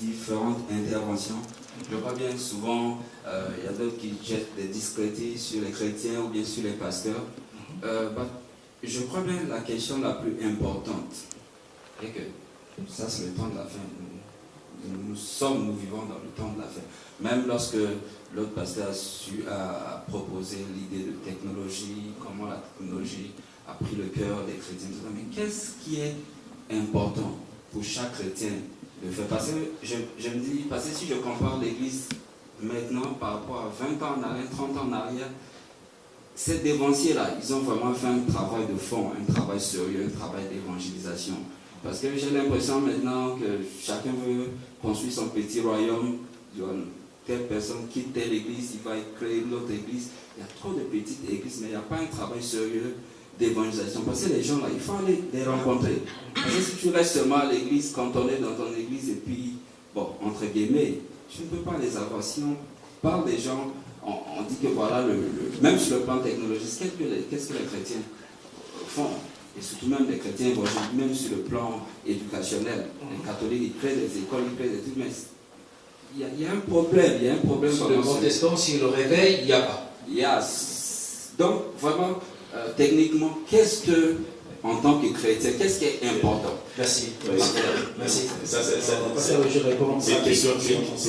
différentes interventions, je vois bien souvent, il y a d'autres qui jettent des discrédits sur les chrétiens ou bien sur les pasteurs. Je crois bien la question la plus importante, et que ça c'est le temps de la fin, nous vivons dans le temps de la fin. Même lorsque l'autre pasteur a proposé l'idée de technologie, comment la technologie a pris le cœur des chrétiens, mais qu'est-ce qui est important pour chaque chrétien de faire? Parce que je me dis, parce que si je compare l'Église maintenant par rapport à 20 ans en arrière, 30 ans en arrière, ces dévanciers-là, ils ont vraiment fait un travail de fond, un travail sérieux, un travail d'évangélisation. Parce que j'ai l'impression maintenant que chacun veut construire son petit royaume. Telle personne quitte telle église, il va créer une autre église. Il y a trop de petites églises, mais il n'y a pas un travail sérieux d'évangélisation. Parce que les gens là, il faut aller les rencontrer. Parce que si tu restes seulement à l'église, cantonné dans ton église, et puis, bon, entre guillemets, tu ne peux pas les avoir. Si on parle des gens, on dit que voilà, même sur le plan technologique, qu'est-ce que les chrétiens font? Et surtout même les chrétiens évangéliques, même sur le plan éducationnel. Les catholiques, ils créent des écoles, ils créent des trucs, mais il y a un problème, Sur le protestant, si le réveil, il n'y a pas. Donc, vraiment, techniquement, qu'est-ce que, en tant que chrétien, qu'est-ce qui est important? Merci. Merci. C'est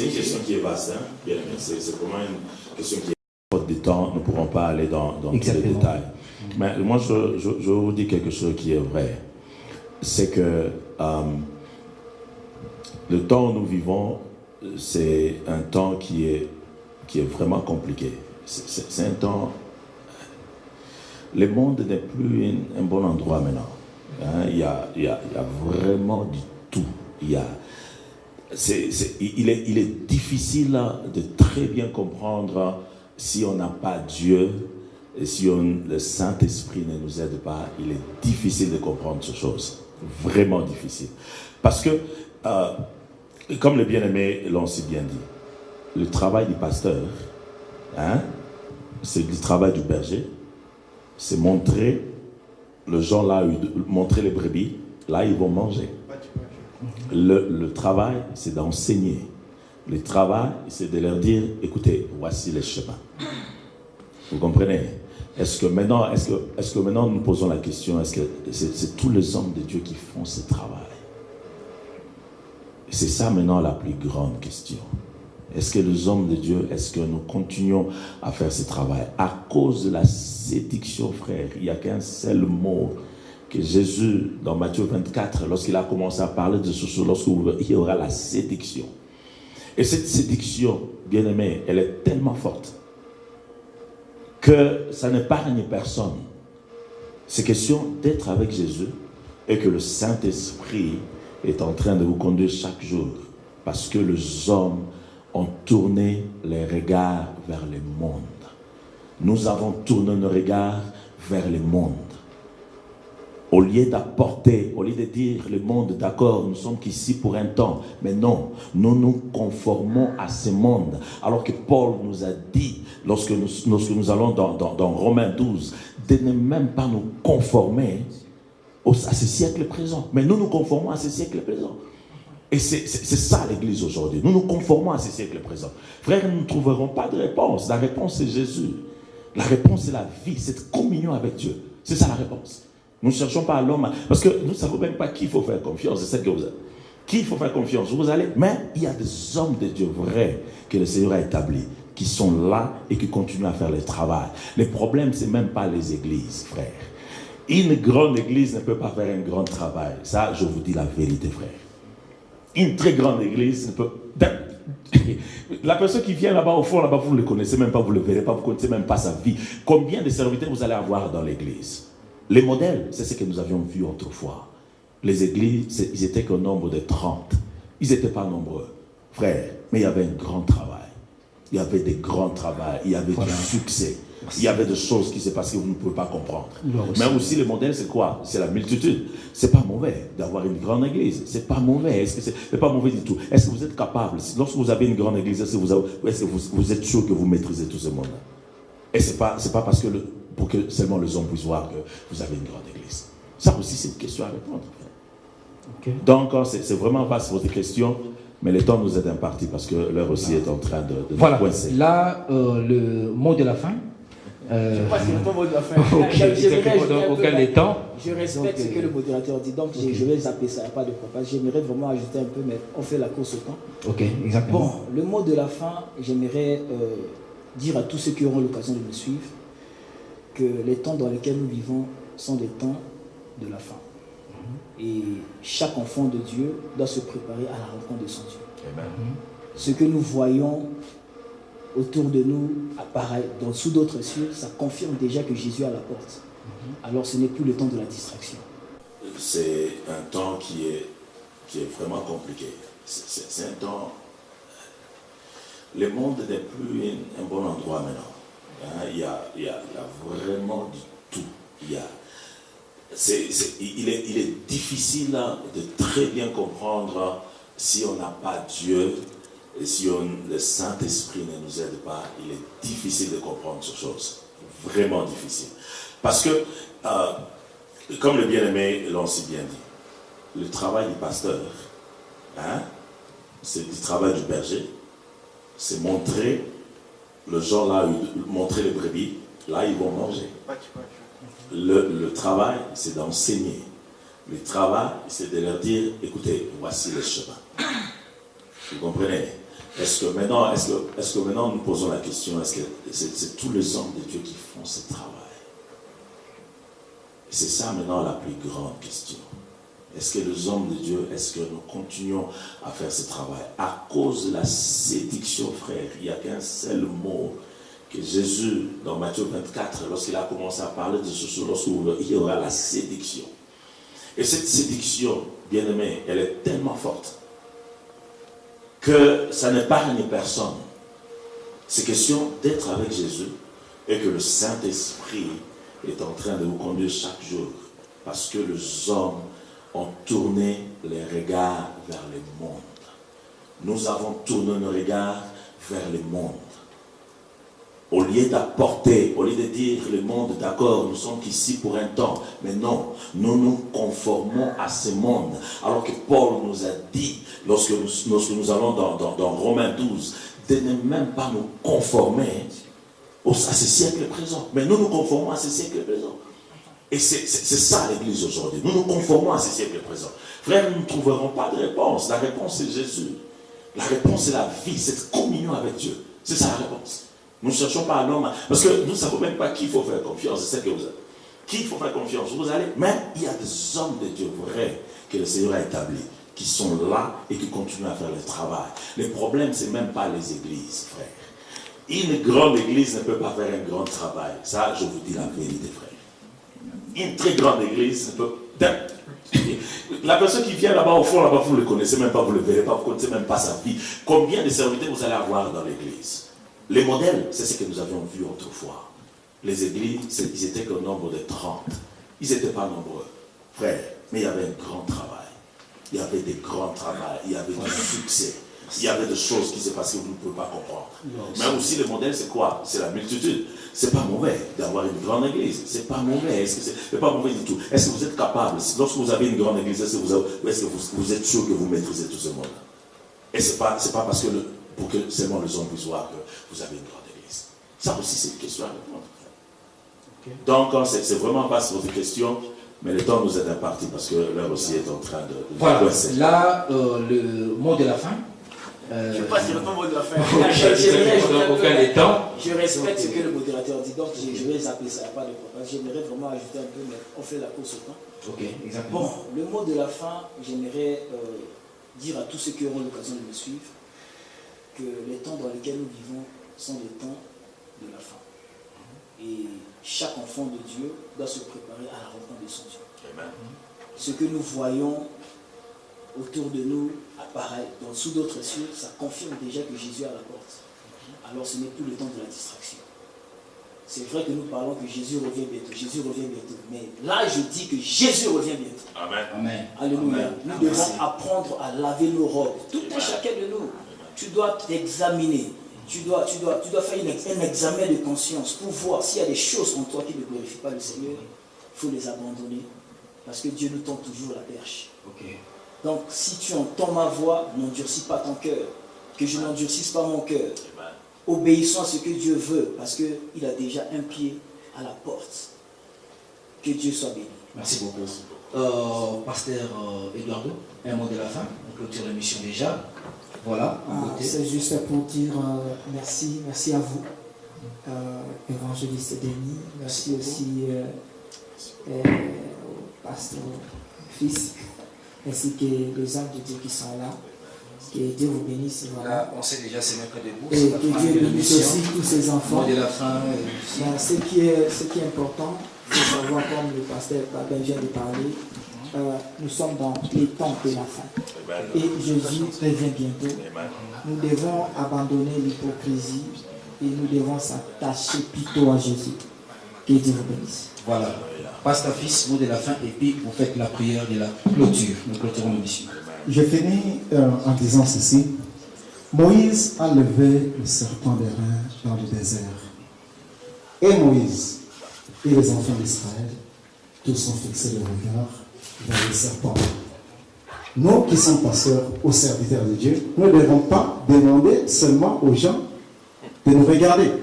une question qui est vaste. Hein? Bien aimé. C'est vraiment une question qui est faute de temps. Nous ne pourrons pas aller dans tous les détails. Mais moi, je vous dis quelque chose qui est vrai. C'est que le temps où nous vivons, c'est un temps qui est vraiment compliqué. C'est un temps... Le monde n'est plus un bon endroit maintenant. Hein? Il y a vraiment du tout. Il est difficile de très bien comprendre si on n'a pas Dieu et si le Saint-Esprit ne nous aide pas. Il est difficile de comprendre ces choses. Vraiment difficile. Parce que, comme les bien-aimés l'ont si bien dit, le travail du pasteur, hein, c'est le travail du berger, c'est montrer le gens là, montrer les brebis, là ils vont manger. Le travail, c'est d'enseigner. Le travail, c'est de leur dire, écoutez, voici les chemins. Vous comprenez? Est-ce que maintenant nous posons la question, est-ce que c'est tous les hommes de Dieu qui font ce travail? C'est ça maintenant la plus grande question. Est-ce que les hommes de Dieu, est-ce que nous continuons à faire ce travail? À cause de la séduction, frère, il n'y a qu'un seul mot que Jésus, dans Matthieu 24, lorsqu'il a commencé à parler de ce chose, lorsqu'il y aura la séduction. Et cette séduction, bien aimée, elle est tellement forte que ça n'épargne personne. C'est question d'être avec Jésus et que le Saint-Esprit est en train de vous conduire chaque jour. Parce que les hommes ont tourné les regards vers le monde. Nous avons tourné nos regards vers le monde. Au lieu d'apporter, au lieu de dire le monde, d'accord, nous sommes ici pour un temps, mais non, nous nous conformons à ce monde. Alors que Paul nous a dit, lorsque nous allons dans Romains 12, de ne même pas nous conformer à ce siècle présent. Mais nous nous conformons à ce siècle présent. Et c'est ça l'église aujourd'hui. Nous nous conformons à ce siècle présent. Frères, nous ne trouverons pas de réponse. La réponse c'est Jésus. La réponse c'est la vie, cette communion avec Dieu. C'est ça la réponse. Nous ne cherchons pas à l'homme, parce que nous ne savons même pas qui il faut faire confiance. C'est ça que vous avez. Qui il faut faire confiance? Vous allez, mais il y a des hommes de Dieu vrais que le Seigneur a établis, qui sont là et qui continuent à faire le travail. Le problème, c'est même pas les églises, frères. Une grande église ne peut pas faire un grand travail. Ça, je vous dis la vérité, frère. Une très grande église ne peut... La personne qui vient là-bas, au fond, là-bas, vous ne le connaissez même pas, vous ne le verrez pas, vous ne connaissez même pas sa vie. Combien de serviteurs vous allez avoir dans l'église? Les modèles, c'est ce que nous avions vu autrefois. Les églises, ils étaient qu'au nombre de 30. Ils n'étaient pas nombreux, frères, mais il y avait un grand travail. Il y avait des grands travaux, il y avait du succès. Il y avait des choses qui se passaient que vous ne pouvez pas comprendre. Mais aussi le modèle, c'est quoi? C'est la multitude. C'est pas mauvais d'avoir une grande église. C'est pas mauvais. C'est pas mauvais du tout. Est-ce que vous êtes capable, lorsque vous avez une grande église, est-ce que vous êtes sûr que vous maîtrisez tout ce monde-là? Et c'est pas parce que pour que seulement les hommes puissent voir que vous avez une grande église. Ça aussi, c'est une question à répondre. Okay. Donc, c'est vraiment vaste votre question, mais le temps nous est imparti parce que l'heure aussi est en train de voilà. coincer. Là, le mot de la fin. Je passe le mot de la fin. Aucun des temps. Je respecte ce que le modérateur dit, donc je vais zapper ça, pas de problème. J'aimerais vraiment ajouter un peu, mais on fait la course au temps. Ok, exactement. Bon, le mot de la fin, j'aimerais dire à tous ceux qui auront l'occasion de me suivre que les temps dans lesquels nous vivons sont des temps de la fin. Et chaque enfant de Dieu doit se préparer à la rencontre de son Dieu. Amen. Ce que nous voyons autour de nous apparaît sous d'autres cieux, ça confirme déjà que Jésus est à la porte. Alors ce n'est plus le temps de la distraction. C'est un temps qui est vraiment compliqué. C'est un temps... Le monde n'est plus un bon endroit maintenant. Hein, il y a vraiment du tout. Il est difficile de très bien comprendre si on n'a pas Dieu et si le Saint-Esprit ne nous aide pas. Il est difficile de comprendre ces choses. Vraiment difficile. Parce que, comme le bien-aimé l'ont si bien dit, le travail du pasteur, hein, c'est du travail du berger, c'est montrer le genre là, montrer les brebis, là ils vont manger. Le travail, c'est d'enseigner. Le travail, c'est de leur dire, écoutez, voici le chemin. Vous comprenez? Est-ce que maintenant nous posons la question, est-ce que c'est tous les hommes de Dieu qui font ce travail? Et c'est ça maintenant la plus grande question. Est-ce que les hommes de Dieu, est-ce que nous continuons à faire ce travail? À cause de la séduction, frère, il n'y a qu'un seul mot que Jésus, dans Matthieu 24, lorsqu'il a commencé à parler de ce jour, lorsqu'il y aura la séduction. Et cette séduction, bien aimé, elle est tellement forte que ça n'épargne personne. C'est question d'être avec Jésus et que le Saint-Esprit est en train de vous conduire chaque jour. Parce que les hommes ont tourné les regards vers le monde. Nous avons tourné nos regards vers le monde. Au lieu d'apporter, au lieu de dire le monde, d'accord, nous sommes ici pour un temps, mais non, nous nous conformons à ce monde. Alors que Paul nous a dit, lorsque nous allons dans Romains 12, de ne même pas nous conformer à ce siècle présent. Mais nous nous conformons à ce siècle présent. Et c'est ça l'église aujourd'hui. Nous nous conformons à ce siècle présent. Frère, nous ne trouverons pas de réponse. La réponse c'est Jésus. La réponse c'est la vie, cette communion avec Dieu. C'est ça la réponse. Nous ne cherchons pas un homme, parce que nous ne savons même pas qui il faut faire confiance. C'est ce que vous avez. Qui il faut faire confiance? Vous allez, mais il y a des hommes de Dieu vrais que le Seigneur a établis, qui sont là et qui continuent à faire le travail. Le problème, ce n'est même pas les églises, frère. Une grande église ne peut pas faire un grand travail. Ça, je vous dis la vérité, frère. Une très grande église ne peut... La personne qui vient là-bas, au fond, là-bas, vous ne le connaissez même pas, vous ne le verrez pas, vous ne connaissez même pas sa vie. Combien de serviteurs vous allez avoir dans l'église? Les modèles, c'est ce que nous avions vu autrefois. Les églises, ils étaient qu'au nombre de 30. Ils n'étaient pas nombreux, frère. Mais il y avait un grand travail. Il y avait des grands travaux. Il y avait du succès. Il y avait des choses qui se passaient que vous ne pouvez pas comprendre. Mais aussi le modèle, c'est quoi? C'est la multitude. C'est pas mauvais d'avoir une grande église. C'est pas mauvais. C'est pas mauvais du tout. Est-ce que vous êtes capable, lorsque vous avez une grande église, est-ce que vous êtes sûr que vous maîtrisez tout ce monde-là? Et c'est pas parce que pour que seulement les hommes puissent voir que vous avez une grande église. Ça aussi, c'est une question à répondre. Okay. Donc, c'est vraiment pas sur votre question, mais le temps nous est imparti parce que l'heure aussi est en train de... Voilà, là, le mot de la fin. Je ne sais pas si le mot de la fin. Je respecte ce que le modérateur dit, donc je vais appeler ça, pas de problème. J'aimerais vraiment ajouter un peu, mais on fait la course au temps. Ok, exactement. Bon, le mot de la fin, j'aimerais dire à tous ceux qui auront l'occasion de me suivre que les temps dans lesquels nous vivons sont les temps de la fin. Et chaque enfant de Dieu doit se préparer à la rencontre de son Dieu. Amen. Ce que nous voyons autour de nous apparaît sous d'autres cieux, ça confirme déjà que Jésus est à la porte. Alors ce n'est plus le temps de la distraction. C'est vrai que nous parlons que Jésus revient bientôt, Jésus revient bientôt. Mais là, je dis que Jésus revient bientôt. Amen. Amen. Alléluia. Amen. Nous devons apprendre à laver nos robes. Tout un chacun de nous. Tu dois t'examiner. Tu dois faire un examen de conscience pour voir s'il y a des choses en toi qui ne glorifient pas le Seigneur. Il faut les abandonner. Parce que Dieu nous tend toujours la perche. Okay. Donc, si tu entends ma voix, n'endurcis pas ton cœur. Que je n'endurcisse pas mon cœur. obéissons à ce que Dieu veut, parce qu'il a déjà un pied à la porte. Que Dieu soit béni. Merci beaucoup. Pasteur Eduardo, un mot de la fin, on clôture l'émission déjà. Voilà. C'est juste pour dire merci à vous, évangéliste Denis, merci aussi au pasteur Fils, ainsi que les hommes de Dieu qui sont là. Que Dieu vous bénisse. Voilà. On sait déjà, c'est même près de vous. Et que Dieu bénisse aussi tous ses enfants. Mot de la fin. Ce qui est important, c'est savoir, comme le pasteur Babel vient de parler, nous sommes dans les temps de la fin. Et Jésus revient bientôt. Nous devons abandonner l'hypocrisie et nous devons s'attacher plutôt à Jésus. Que Dieu vous bénisse. Voilà. Pasteur Fils, mot de la fin, et puis vous faites la prière de la clôture. Nous clôturons l'émission. Je finis en disant ceci. Moïse a levé le serpent d'airain dans le désert. Et Moïse et les enfants d'Israël, tous ont fixé le regard vers le serpent. Nous qui sommes pasteurs ou serviteurs de Dieu, nous ne devons pas demander seulement aux gens de nous regarder.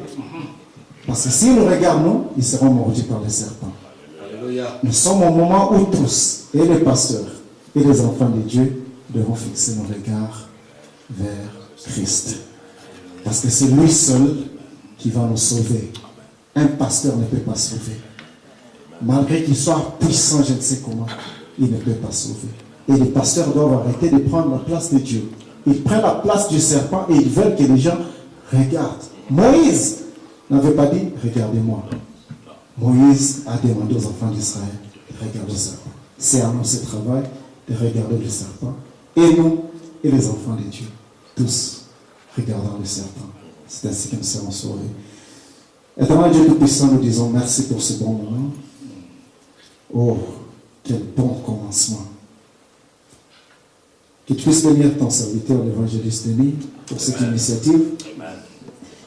Parce que si nous regardons, ils seront mordus par le serpent. Alléluia. Nous sommes au moment où tous, et les pasteurs et les enfants de Dieu, devons fixer nos regards vers Christ. Parce que c'est lui seul qui va nous sauver. Un pasteur ne peut pas sauver. Malgré qu'il soit puissant, je ne sais comment, il ne peut pas sauver. Et les pasteurs doivent arrêter de prendre la place de Dieu. Ils prennent la place du serpent et ils veulent que les gens regardent. Moïse n'avait pas dit « regardez-moi ». Moïse a demandé aux enfants d'Israël de regarder le serpent. C'est à nous ce travail de regarder le serpent. Et nous, et les enfants de Dieu, tous, regardant le serpent. C'est ainsi que nous serons sauvés. Éternel Dieu Tout-Puissant, nous disons merci pour ce bon moment. Oh, quel bon commencement. Que tu puisses bénir ton serviteur, l'évangéliste Denis, pour cette initiative.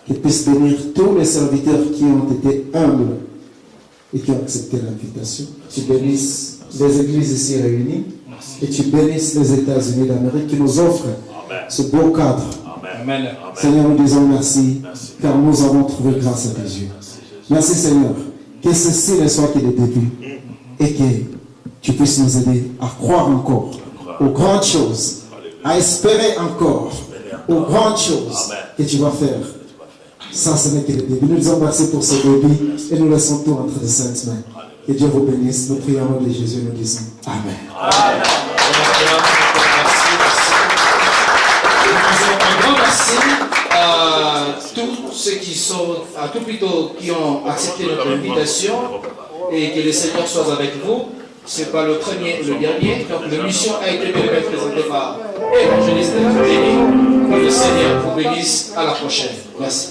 Que tu puisses bénir tous les serviteurs qui ont été humbles et qui ont accepté l'invitation. Tu bénisses les églises ici réunies. Et tu bénisses les États-Unis d'Amérique qui nous offrent ce beau cadre. Amen. Seigneur, nous disons merci, car nous avons trouvé grâce à tes yeux. Merci Seigneur, que ceci ne soit que le début et que tu puisses nous aider à croire encore aux grandes choses, à espérer encore aux grandes choses que tu vas faire. Ça, ce n'est que le début. Nous disons merci pour ce début et nous laissons tout entre de saintes mains. Que Dieu vous bénisse. Nous prions au nom de Jésus, nous disons Amen. Amen. Un grand merci à tous ceux qui ont accepté notre invitation et que le Seigneur soit avec vous. Ce n'est pas le premier ou le dernier. Donc l'émission a été présentée par l'évangéliste Denis. Que le Seigneur vous bénisse. À la prochaine. Merci.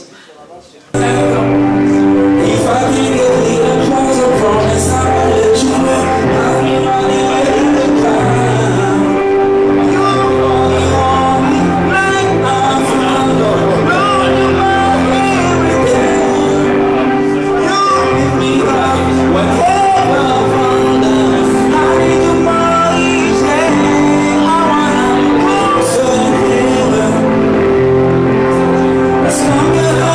Let's go.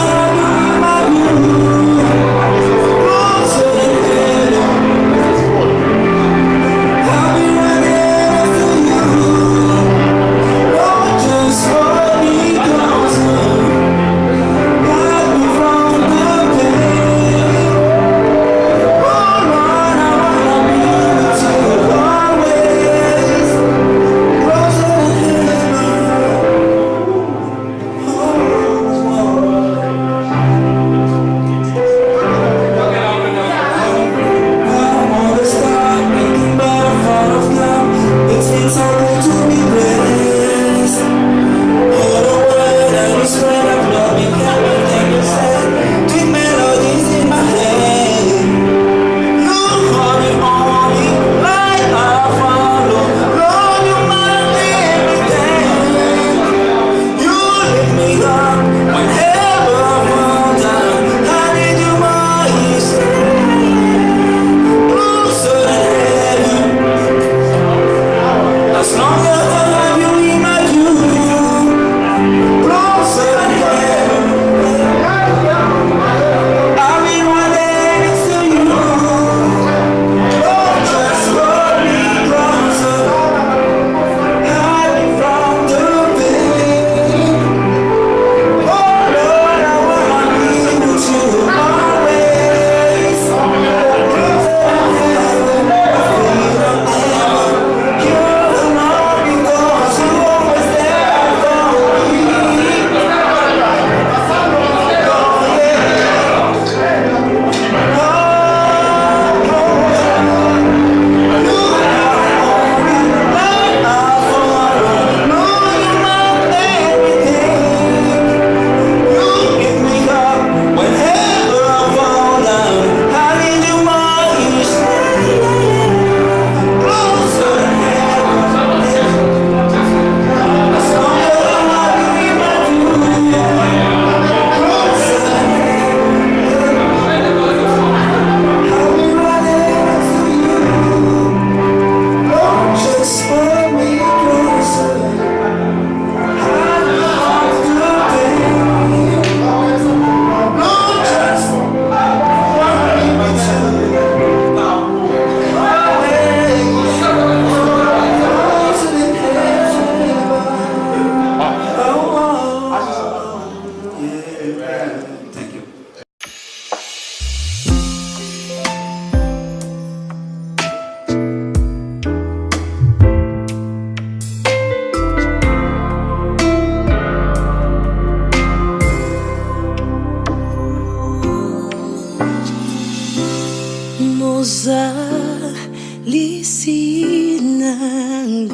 lisi nangai.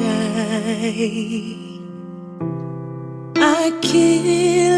I can't